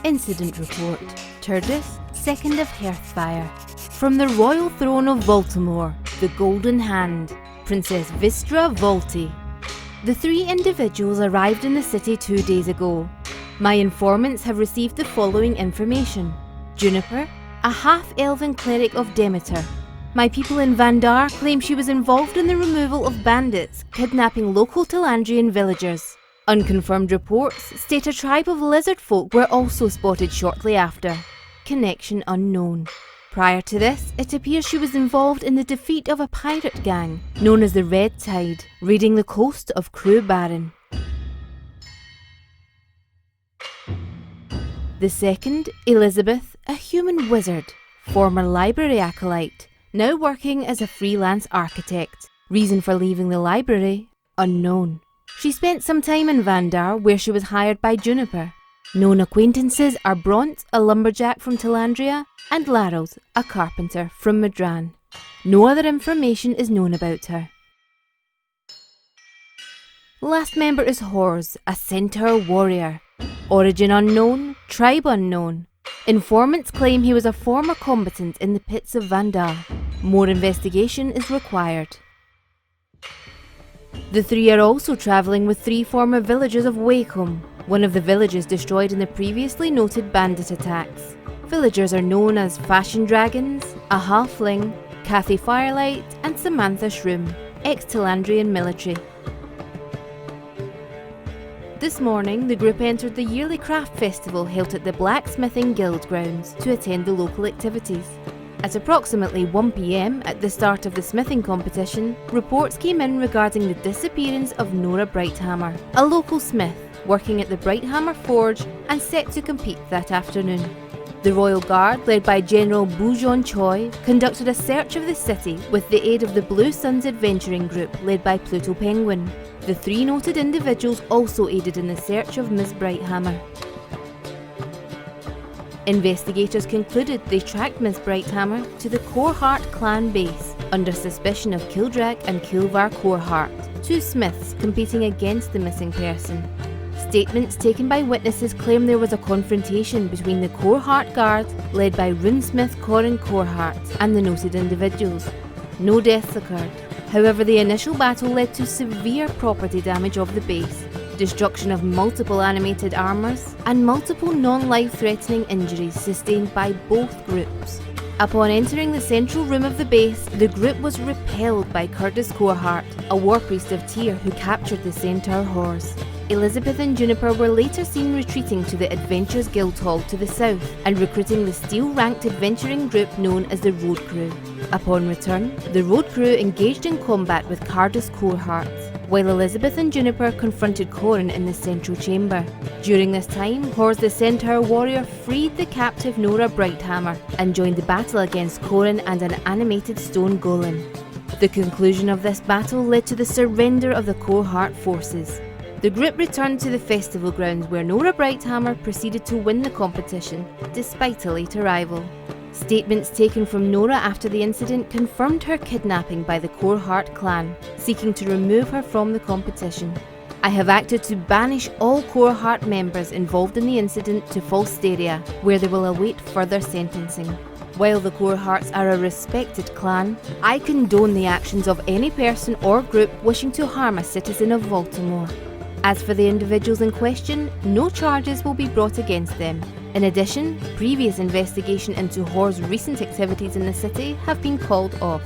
Incident Report. Turdus, 2nd of Hearthfire. From the royal throne of Vaultimore, the Golden Hand, Princess Vista Vaulti. The 3 individuals arrived in the city 2 days ago. My informants have received the following information. Juniper, a half-elven cleric of Demeter. My people in Vandar claim she was involved in the removal of bandits, kidnapping local Talandrian villagers. Unconfirmed reports state a tribe of lizard folk were also spotted shortly after. Connection unknown. Prior to this, it appears she was involved in the defeat of a pirate gang, known as the Red Tide, raiding the coast of Crew Baron. The second, Elizabeth, a human wizard, former library acolyte, now working as a freelance architect. Reason for leaving the library, unknown. She spent some time in Vandar where she was hired by Juniper. Known acquaintances are Bront, a lumberjack from Talandria, and Laros, a carpenter from Madran. No other information is known about her. Last member is Hors, a centaur warrior. Origin unknown, tribe unknown. Informants claim he was a former combatant in the pits of Vandar. More investigation is required. The 3 are also travelling with 3 former villagers of Wakeham, one of the villages destroyed in the previously noted bandit attacks. Villagers are known as Fashion Dragons, a Halfling, Cathy Firelight and Samantha Shroom, ex-Talandrian military. This morning, the group entered the yearly craft festival held at the Blacksmithing Guild grounds to attend the local activities. At approximately 1 PM at the start of the smithing competition, reports came in regarding the disappearance of Nora Brighthammer, a local smith working at the Brighthammer Forge and set to compete that afternoon. The Royal Guard, led by General Bujon Choi, conducted a search of the city with the aid of the Blue Suns Adventuring Group led by Pluto Penguin. The 3 noted individuals also aided in the search of Ms. Brighthammer. Investigators concluded they tracked Ms. Brighthammer to the Coreheart clan base under suspicion of Kildrak and Kilvar Coreheart, 2 smiths competing against the missing person. Statements taken by witnesses claim there was a confrontation between the Coreheart Guard, led by runesmith Corin Coreheart, and the noted individuals. No deaths occurred. However, the initial battle led to severe property damage of the base, destruction of multiple animated armours, and multiple non-life-threatening injuries sustained by both groups. Upon entering the central room of the base, the group was repelled by Curtis Coreheart, a war priest of Tyr who captured the Centaur Horse. Elizabeth and Juniper were later seen retreating to the Adventurers Guild Hall to the south and recruiting the steel-ranked adventuring group known as the Road Crew. Upon return, the Road Crew engaged in combat with Cardus Coreheart, while Elizabeth and Juniper confronted Corin in the central chamber. During this time, Hors the Centaur warrior freed the captive Nora Brighthammer and joined the battle against Corin and an animated stone golem. The conclusion of this battle led to the surrender of the Coreheart forces. The group returned to the festival grounds where Nora Brighthammer proceeded to win the competition, despite a late arrival. Statements taken from Nora after the incident confirmed her kidnapping by the Coreheart clan, seeking to remove her from the competition. I have acted to banish all Coreheart members involved in the incident to Falsteria, where they will await further sentencing. While the Corehearts are a respected clan, I condone the actions of any person or group wishing to harm a citizen of Vaultimore. As for the individuals in question, no charges will be brought against them. In addition, previous investigation into Hor's recent activities in the city have been called off.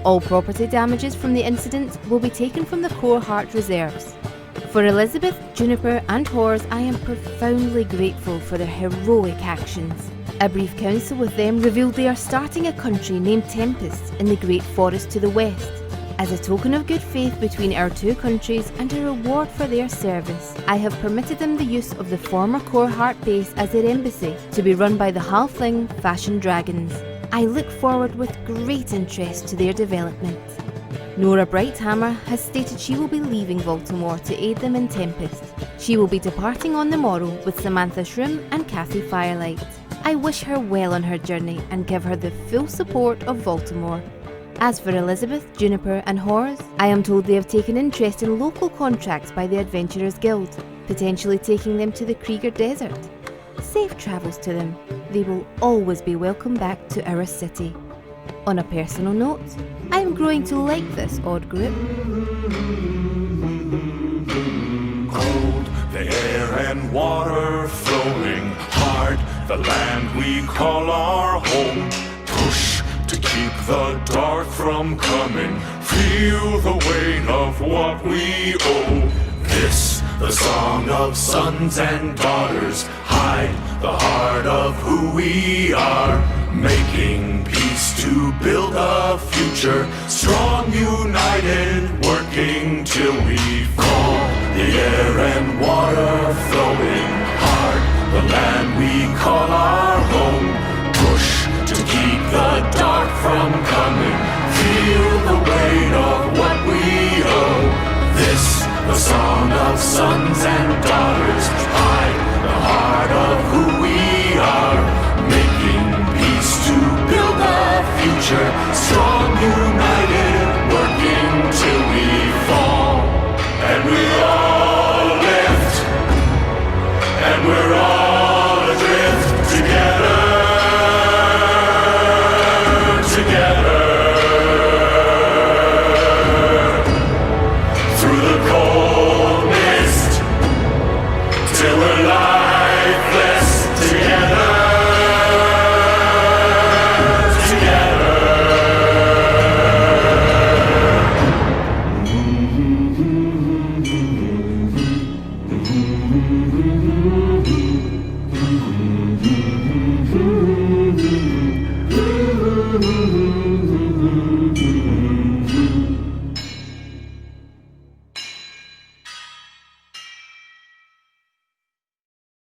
All property damages from the incident will be taken from the Coreheart reserves. For Elizabeth, Juniper and Hors, I am profoundly grateful for their heroic actions. A brief council with them revealed they are starting a country named Tempest in the Great Forest to the west. As a token of good faith between our 2 countries and a reward for their service, I have permitted them the use of the former Coreheart base as their embassy, to be run by the halfling Fashion Dragons. I look forward with great interest to their development. Nora Brighthammer has stated she will be leaving Vaultimore to aid them in Tempest. She will be departing on the morrow with Samantha Shroom and Cathy Firelight. I wish her well on her journey and give her the full support of Vaultimore. As for Elizabeth, Juniper and Hors, I am told they have taken interest in local contracts by the Adventurers Guild, potentially taking them to the Krieger Desert. safe travels to them. They will always be welcome back to our city. On a personal note, I am growing to like this odd group. Cold, the air and water flowing hard, the land we call our home. Push to keep the dark from coming, feel the weight of what we owe. This, the song of sons and daughters, hide the heart of who we are, making peace to build a future, strong, united, working till we fall. The air and water flowing hard, the land we call our home. Push to keep the dark from coming, feel the weight of what we owe. This, the song of sons and